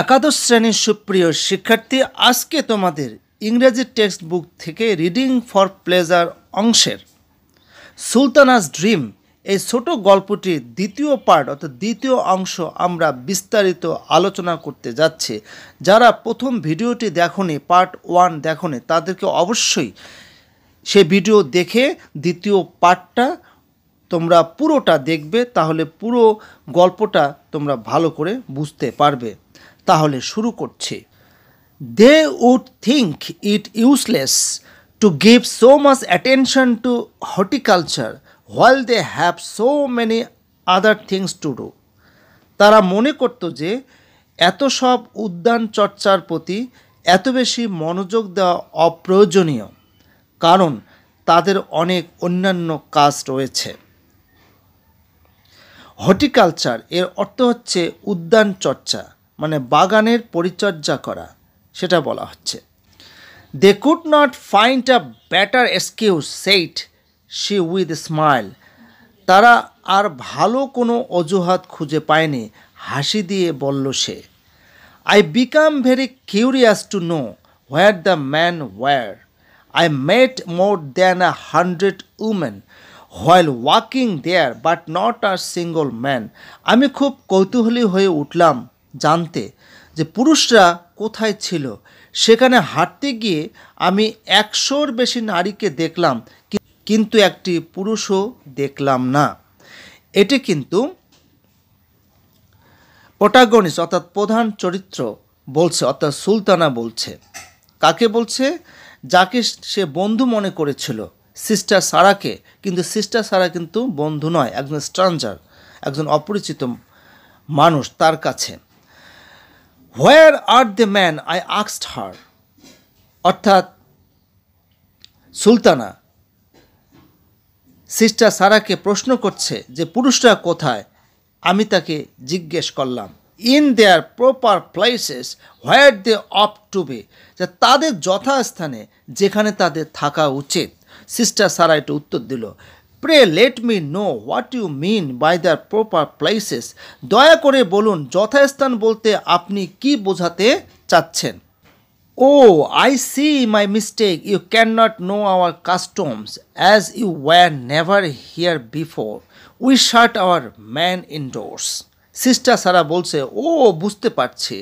একাদশ শ্রেণীর সুপ্রিয় শিক্ষার্থী, আজকে তোমাদের ইংরেজি টেক্সট বুক থেকে রিডিং ফর প্লেজার অংশের সুলতানাস ড্রিম এই ছোট গল্পটির দ্বিতীয় পার্ট অর্থাৎ দ্বিতীয় অংশ আমরা বিস্তারিত আলোচনা করতে যাচ্ছি। যারা প্রথম ভিডিওটি দেখোনি, পার্ট 1 দেখোনি, তাদেরকে অবশ্যই সে ভিডিও দেখে দ্বিতীয় পার্টটা তোমরা পুরোটা দেখবে, তাহলে পুরো গল্পটা তোমরা ভালো করে বুঝতে পারবে। তাহলে শুরু করছি। They would think it useless to give so much attention to horticulture while they have so many other things to do. তারা মনে করত যে এত সব উদ্যান চর্চার প্রতি এত বেশি মনোযোগ দেওয়া অপ্রয়োজনীয়, কারণ তাদের অনেক অন্যান্য কাজ রয়েছে। হর্টিকালচার এর অর্থ হচ্ছে উদ্যান চর্চা, মানে বাগানের পরিচর্যা করা, সেটা বলা হচ্ছে। They could not find a better excuse said she with smile. তারা আর ভালো কোনো অজুহাত খুঁজে পায়নি, হাসি দিয়ে বলল সে। I became very curious to know where the men were. I met more than 100 women while walking there but not a single man. আমি খুব কৌতূহলী হয়ে উঠলাম জানতে যে পুরুষরা কোথায় ছিল। সেখানে হাঁটতে গিয়ে আমি 100-র বেশি নারীকে দেখলাম, কিন্তু একটি পুরুষও দেখলাম না। এটি কিন্তু প্রোটাগনিস্ট অর্থাৎ প্রধান চরিত্র বলছে, অর্থাৎ সুলতানা বলছে। কাকে বলছে? যাকে সে বন্ধু মনে করেছিল, সিস্টার সারাকে। কিন্তু সিস্টার সারা কিন্তু বন্ধু নয়, একজন স্ট্রেঞ্জার, একজন অপরিচিত মানুষ তার কাছে। Where are the men I asked her. অর্থাৎ সুলতানা সিস্টার সারাকে প্রশ্ন করছে যে পুরুষরা কোথায়। আমি তাকে জিজ্ঞেস করলাম, in their proper places where they ought to B, যে তাদের যথাস্থানে যেখানে তাদের থাকা উচিত। সিস্টার সারা এটা উত্তর দিল, pray let me know what you mean by their proper places. দয়া করে বলুন যথাস্থান বলতে আপনি কি বোঝাতে চাচ্ছেন। Oh I see my mistake, you can not know our customs as you were never here before. We shut our men indoors. Sister Sara বলছে, ও বুঝতে পারছি,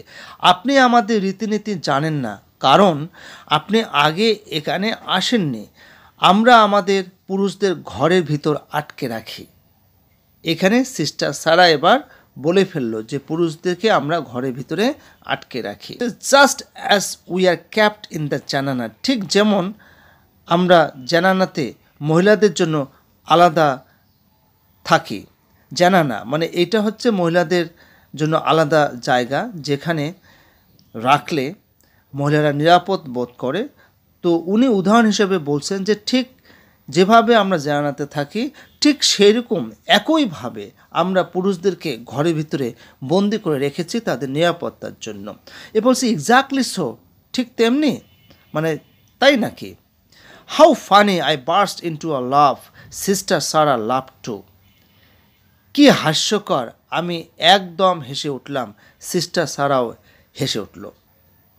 আপনি আমাদের রীতিনীতি জানেন না, কারণ আপনি আগে এখানে আসেননি। আমরা আমাদের পুরুষদের ঘরের ভিতর আটকে রাখি। এখানে সিস্টার সারা এবার বলে ফেললো যে পুরুষদেরকে আমরা ঘরের ভিতরে আটকে রাখি। Just as we are kept in the zenana. ঠিক যেমন আমরা জানানাতে মহিলাদের জন্য আলাদা থাকি। জানানা মানে এটা হচ্ছে মহিলাদের জন্য আলাদা জায়গা, যেখানে রাখলে মহিলারা নিরাপদ বোধ করে। তো উনি উদাহরণ হিসেবে বলছেন যে ঠিক যেভাবে আমরা জানানাতে থাকি, ঠিক সেরকম একইভাবে আমরা পুরুষদেরকে ঘরের ভিতরে বন্দি করে রেখেছি তাদের নিরাপত্তার জন্য। এ বলছি এক্স্যাক্টলি সো, ঠিক তেমনি, মানে তাই নাকি? How funny, I burst into a laugh, sister Sara laugh too. কি হাস্যকর, আমি একদম হেসে উঠলাম, সিস্টার সারাও হেসে উঠল।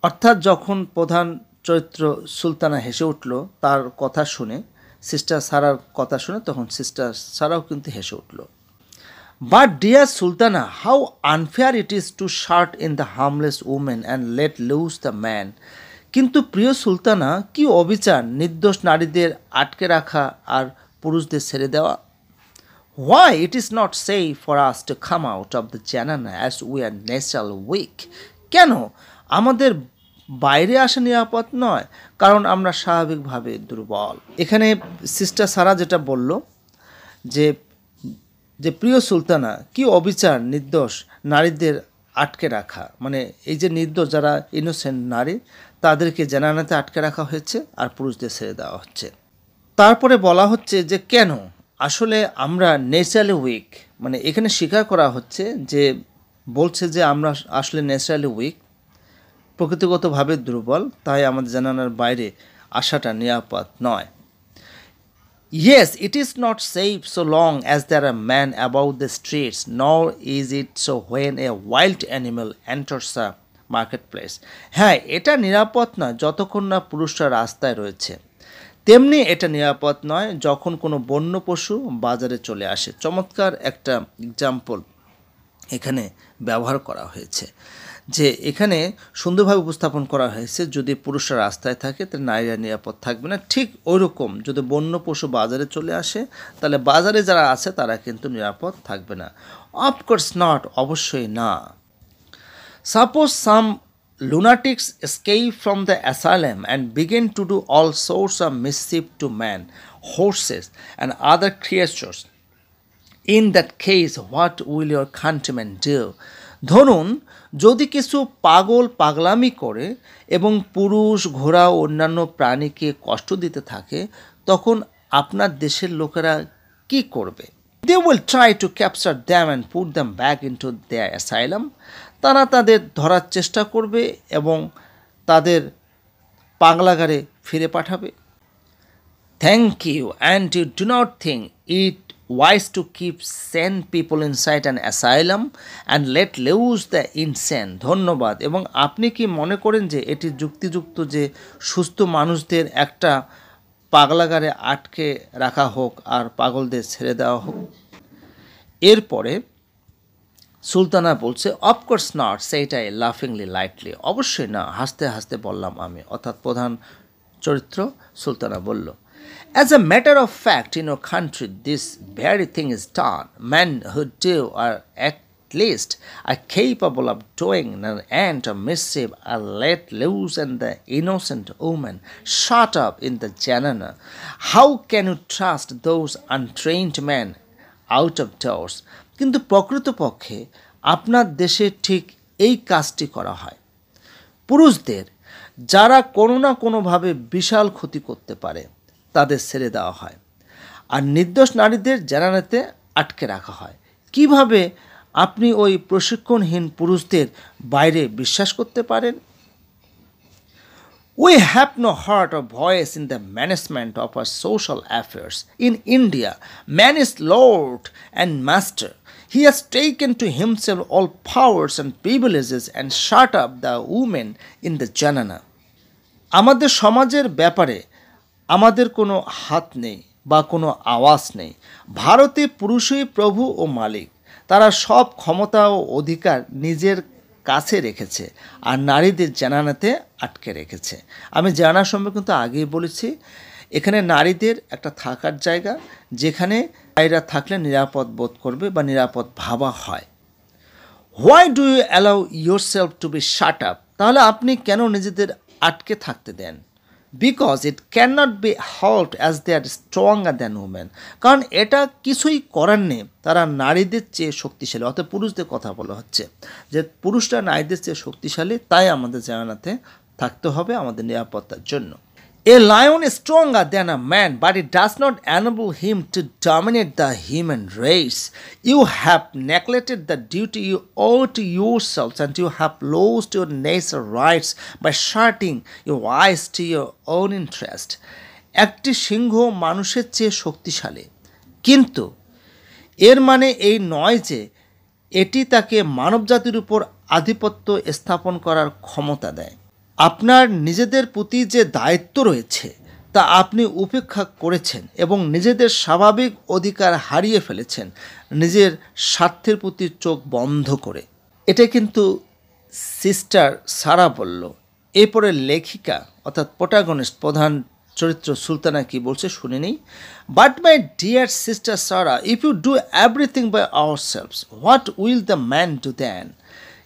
অর্থাৎ যখন প্রধান চরিত্র সুলতানা হেসে উঠল তার কথা শুনে, সিস্টার সারার কথা শুনে, তখন সিস্টার সারাও কিন্তু হেসে উঠল। But dear Sultana, how unfair it is to shut in the harmless women and let loose the man. কিন্তু প্রিয় সুলতানা, কি অবিচার নির্দোষ নারীদের আটকে রাখা আর পুরুষদের ছেড়ে দেওয়া। Why it is not safe for us to come out of the janana as we are naturally weak? কেন আমাদের বাইরে আসা নিরাপদ নয়, কারণ আমরা স্বাভাবিকভাবে দুর্বল। এখানে সিস্টার সারা যেটা বলল যে যে প্রিয় সুলতানা, কি অবিচার নির্দোষ নারীদের আটকে রাখা, মানে এই যে নির্দোষ যারা ইনোসেন্ট নারী তাদেরকে জানানাতে আটকে রাখা হয়েছে আর পুরুষদের ছেড়ে দেওয়া হচ্ছে। তারপরে বলা হচ্ছে যে কেন আসলে আমরা ন্যাচারালি উইক, মানে এখানে স্বীকার করা হচ্ছে যে বলছে যে আমরা আসলে ন্যাচারালি উইক, প্রকৃতিগতভাবে দুর্বল, তাই আমাদের জানানার বাইরে আসাটা নিরাপদ নয়। Yes, it is not safe so long as there are men about the streets, nor is it so when a wild animal enters a market place. হ্যাঁ, এটা নিরাপদ নয় যতক্ষণ না পুরুষরা রাস্তায় রয়েছে। তেমনি এটা নিরাপদ নয় যখন কোনো বন্য পশু বাজারে চলে আসে। চমৎকার একটা এক্সাম্পল এখানে ব্যবহার করা হয়েছে, যে এখানে সুন্দরভাবে উপস্থাপন করা হয়েছে যদি পুরুষরা রাস্তায় থাকে তাহলে নারীরা নিরাপদ থাকবে না। ঠিক ওইরকম যদি বন্য পশু বাজারে চলে আসে তাহলে বাজারে যারা আছে তারা কিন্তু নিরাপদ থাকবে না। অফকোর্স নট, অবশ্যই না। Suppose some lunatics escape from the asylum and begin to do all sorts of mischief to men, horses, and other creatures. In that case, what will your countrymen do? ধরুন যদি কিছু পাগল পাগলামি করে এবং পুরুষ, ঘোড়া ও অন্যান্য প্রাণীকে কষ্ট দিতে থাকে, তখন আপনার দেশের লোকেরা কি করবে? They will try to capture them and put them back into their asylum. তারা তাদের ধরার চেষ্টা করবে এবং তাদের পাগলাগারে ফিরে পাঠাবে। Thank you, and you do not think it wise to keep sane people inside an asylum and let loose the insane. ধন্যবাদ। এবং আপনি কি মনে করেন যে এটি যুক্তিযুক্ত যে সুস্থ মানুষদের একটা পাগলাগারে আটকে রাখা হোক আর পাগলদের ছেড়ে দেওয়া হোক? এরপরে সুলতানা বলছে, অফকোর্স নট, সেইটাই লাফিংলি লাইটলি। অবশ্যই না, হাসতে হাসতে বললাম আমি, অর্থাৎ প্রধান চরিত্র সুলতানা বলল। As a matter of fact, in your country, this very thing is done. Men who do, or at least are capable of doing an end of mischief, are let loose, and the innocent woman shut up in the janana. How can you trust those untrained men out of doors? কিন্তু প্রকৃতপক্ষে আপনার দেশে ঠিক এই কাজটি করা হয়। পুরুষদের যারা কোনো না কোনোভাবে বিশাল ক্ষতি করতে পারে তাদের ছেড়ে দেওয়া হয়, আর নির্দোষ নারীদের জানালাতে আটকে রাখা হয়। কিভাবে আপনি ওই প্রশিক্ষণহীন পুরুষদের বাইরে বিশ্বাস করতে পারেন? We have no heart or voice in the management of our social affairs. In India, man is lord and master. He has taken to himself all powers and privileges and shut up the women in the janana. আমাদের সমাজের ব্যাপারে আমাদের কোনো হাত নেই বা কোনো আওয়াজ নেই। ভারতে পুরুষই প্রভু ও মালিক। তারা সব ক্ষমতা ও অধিকার নিজের কাছে রেখেছে আর নারীদের জানানাতে আটকে রেখেছে। আমি জানা সম্পর্কে কিন্তু আগেই বলেছি, এখানে নারীদের একটা থাকার জায়গা যেখানে নারীরা থাকলে নিরাপদ বোধ করবে বা নিরাপদ ভাবা হয়। Why do you allow yourself to be shut up? তাহলে আপনি কেন নিজেদের আটকে থাকতে দেন? Because it can not be helped as they are stronger than women. কারণ এটা কিছুই করার নেই, তারা নারীদের চেয়ে শক্তিশালী। অর্থাৎ পুরুষদের কথা বলা হচ্ছে যে পুরুষরা নারীদের চেয়ে শক্তিশালী, তাই আমাদের জানাতে থাকতে হবে আমাদের নিরাপত্তার জন্য। A lion is stronger than a man, but it does not enable him to dominate the human race. You have neglected the duty you owe to yourselves, and you have lost your natural rights by shutting your eyes to your own interest. একটি সিংহ মানুষের চেয়ে শক্তিশালী, কিন্তু এর মানে এই নয় যে এটি তাকে মানবজাতির উপর আধিপত্য স্থাপন করার ক্ষমতা দেয়। আপনার নিজেদের প্রতি যে দায়িত্ব রয়েছে তা আপনি উপেক্ষা করেছেন এবং নিজেদের স্বাভাবিক অধিকার হারিয়ে ফেলেছেন নিজের স্বার্থের প্রতি চোখ বন্ধ করে। এটা কিন্তু সিস্টার সারা বলল। এরপরে লেখিকা অর্থাৎ প্রোটাগনিস্ট প্রধান চরিত্র সুলতানা কি বলছে শুনে নিই। But my dear sister Sarah, if you do everything by ourselves, what will the man do then?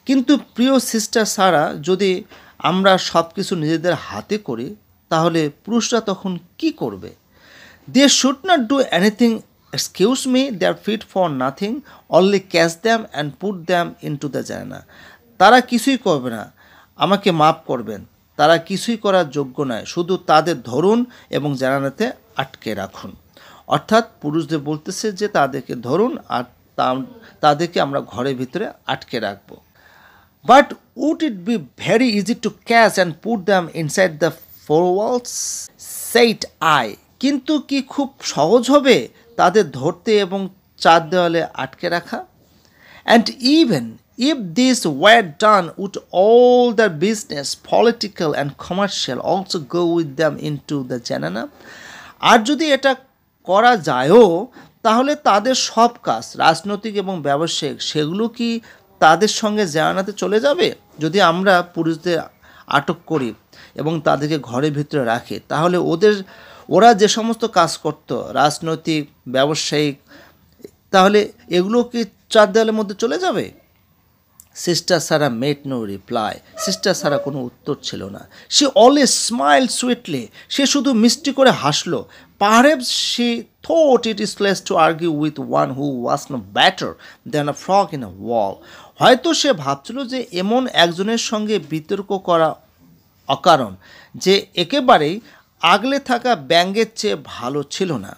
কিন্তু প্রিয় সিস্টার সারা, যদি আমরা সব কিছু নিজেদের হাতে করি তাহলে পুরুষরা তখন কি করবে? They should not do anything, excuse me, they are fit for nothing, only catch them and put them into the zenana. তারা কিছুই করবে না, আমাকে মাফ করবেন, তারা কিছুই করার যোগ্য নয়, শুধু তাদের ধরুন এবং জানানাতে আটকে রাখুন। অর্থাৎ পুরুষদের বলতেছে যে তাদেরকে ধরুন আর তাদেরকে আমরা ঘরের ভিতরে আটকে রাখবো। But would it be very easy to catch and put them inside the four walls? Said I. কিন্তু কি খুব সহজ হবে তাদের ধরতে এবং চার দেওয়ালে আটকে রাখা? And even if this were done, would all the business, political and commercial, also go with them into the Janana? আর যদি এটা করা যায়ও, তাহলে তাদের সব কাজ রাজনৈতিক এবং ব্যবসায়িক সেগুলো কি তাদের সঙ্গে জানাতে চলে যাবে? যদি আমরা পুরুষদের আটক করি এবং তাদেরকে ঘরের ভিতরে রাখি, তাহলে ওরা যে সমস্ত কাজ করত রাজনৈতিক ব্যবসায়িক, তাহলে এগুলো কি চার দেওয়ালের মধ্যে চলে যাবে? Sister Sara made no reply. Sister Sara কোনো উত্তর ছিল না। সে অলওয়েজ স্মাইল সুইটলি। সে শুধু মিষ্টি করে হাসলো। Perhaps she thought it is place to argue with one who was no better than a frog in a wall. হয়তো সে ভাবছিল যে এমন একজনের সঙ্গে বিতর্ক করা অকারণ, যে একেবারেই আগলে থাকা ব্যাঙের চেয়ে ভালো ছিল না।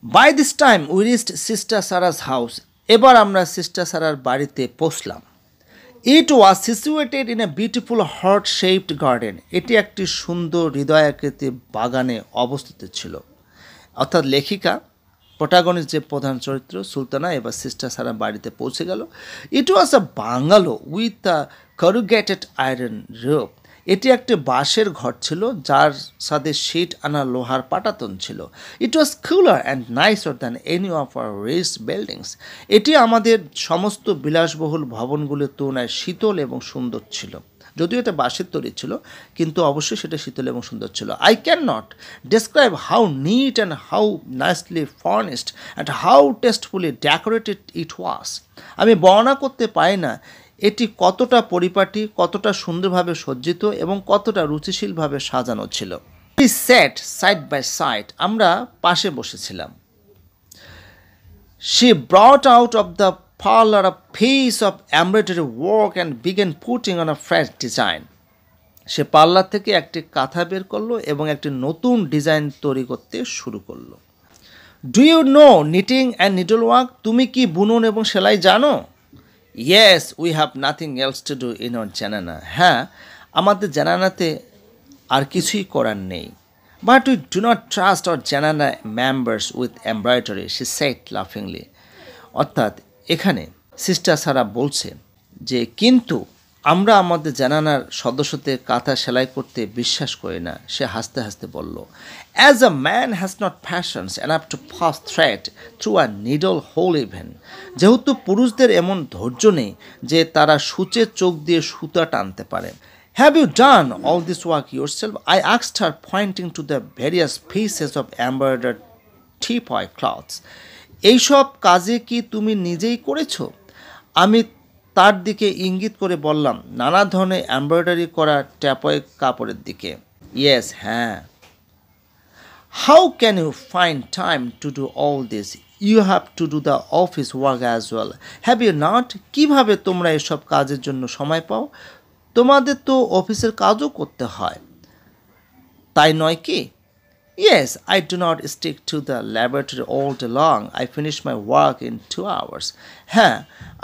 By this time we reached sister Sara's house. এবার আমরা সিস্টার সারার বাড়িতে পৌঁছলাম। It was situated in a beautiful heart shaped garden. এটি একটি সুন্দর হৃদয়াকৃতি বাগানে অবস্থিত ছিল। অর্থাৎ লেখিকা, প্রোটাগনিস্ট যে প্রধান চরিত্র সুলতানা, এবার সিস্টার সারা বাড়িতে পৌঁছে গেল। It was a bungalow with a corrugated iron roof. এটি একটি বাঁশের ঘর ছিল যার সাথে শীট আনা লোহার পাটাতন ছিল। It was cooler and nicer than any of our rich buildings. এটি আমাদের সমস্ত বিলাসবহুল ভবনগুলির তুলনায় শীতল এবং সুন্দর ছিল। যদিও এটা বাঁশের তৈরি ছিল, কিন্তু অবশ্যই সেটা শীতল এবং সুন্দর ছিল। I can not describe how neat and how nicely furnished and how tastefully decorated it was. আমি বর্ণনা করতে পারি না এটি কতটা পরিপাটি, কতটা সুন্দরভাবে সজ্জিত এবং কতটা রুচিশীলভাবে সাজানো ছিল। We sat side by side. আমরা পাশে বসেছিলাম। She brought out of the parlor a piece of embroidery work and began putting on a fresh design. Say parlour থেকে একটি কাঁথা বের করলো এবং একটি নতুন ডিজাইন তৈরি করতে শুরু করলো। Do you know knitting and needlework? তুমি কি বুনন এবং সেলাই জানো? Yes, we have nothing else to do in our জানানা। হ্যাঁ, আমাদের জানানাতে আর কিছুই করার নেই। But we do not trust our জানানা members with embroidery, she said laughingly. অর্থাৎ এখানে সিস্টার সারা বলছে যে কিন্তু আমরা আমাদের জানানার সদস্যদের কাঁথা সেলাই করতে বিশ্বাস করি না। সে হাসতে হাসতে বলল, As a man has not passions enough to pass thread through a needle hole even. যেহেতু পুরুষদের এমন ধৈর্য নেই যে তারা সূচের চোখ দিয়ে সুতা টানতে পারে। Have you done all this work yourself? I asked her, pointing to the various pieces of embroidered teapoy cloths. এইসব কাজে কি তুমি নিজেই করেছো? আমি তার দিকে ইঙ্গিত করে বললাম, নানা ধরনের এমব্রয়ডারি করা ট্যাপয় কাপড়ের দিকে। ইয়েস, হ্যাঁ। How can you find time to do all this? You have to do the office work as well, have you not? কীভাবে তোমরা এসব কাজের জন্য সময় পাও? তোমাদের তো অফিসের কাজও করতে হয়, তাই নয় কি? Yes, I do not stick to the laboratory all day long. I finish my work in 2 hours. হ্যাঁ,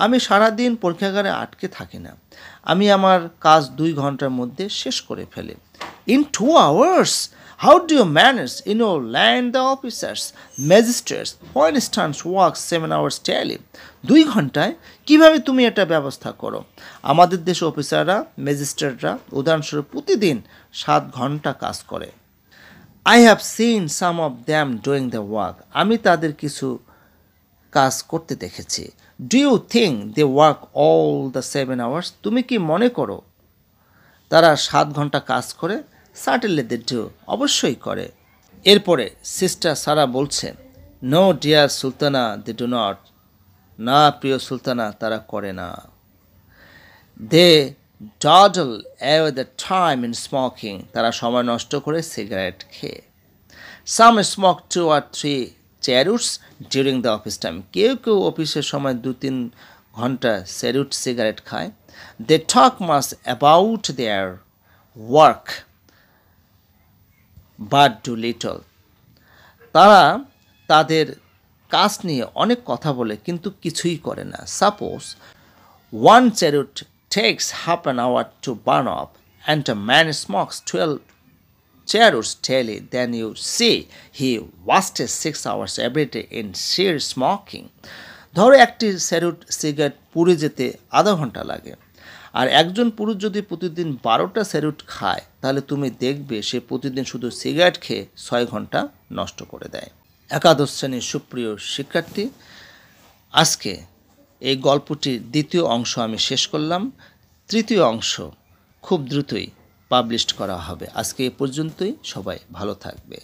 আমি সারাদিন পরীক্ষাগারে আটকে থাকি না। আমি আমার কাজ 2 ঘন্টার মধ্যে শেষ করে ফেলি। In 2 hours? How do you manage? In your land, the officers, magistrates, for instance, work 7 hours daily. 2 ঘন্টায় কিভাবে তুমি এটা ব্যবস্থা করো? আমাদের দেশে অফিসাররা, ম্যাজিস্ট্রেটরা উদাহরণস্বরূপ প্রতিদিন 7 ঘন্টা কাজ করে। I have seen some of them doing the work. আমি তাদের কিছু কাজ করতে দেখেছি। Do you think they work all the 7 hours? তুমি কি মনে করো তারা 7 ঘন্টা কাজ করে? Certainly they do. অবশ্যই করে। এরপরে সিস্টার সারা বলছে, No dear Sultana, they do not. না প্রিয় সুলতানা, তারা করে না। They dawdle away the time in smoking. তারা সময় নষ্ট করে সিগারেট খেয়ে। Some smoke 2 or 3 cheroots during the office time. কেউ কেউ অফিসের সময় 2-3 ঘন্টা চেরুট সিগারেট খায়। They talk much about their work but do little. তারা তাদের কাজ নিয়ে অনেক কথা বলে কিন্তু কিছুই করে না। Suppose one cheroot takes half an hour to burn up and a man smokes 12 cheroots daily, then you see he wastes 6 hours every day in sheer smoking. ধরো একটি স্যারুট সিগারেট পুড়ে যেতে আধা ঘন্টা লাগে, আর একজন পুরুষ যদি প্রতিদিন 12টা স্যারুট খায় তাহলে তুমি দেখবে সে প্রতিদিন শুধু সিগারেট খেয়ে 6 ঘন্টা নষ্ট করে দেয়। একাদশ শ্রেণীর সুপ্রিয় শিক্ষার্থী, আজকে এই গল্পটির দ্বিতীয় অংশ আমি শেষ করলাম। তৃতীয় অংশ খুব দ্রুতই পাবলিশ করা হবে। আজকে এ পর্যন্তই, সবাই ভালো থাকবে।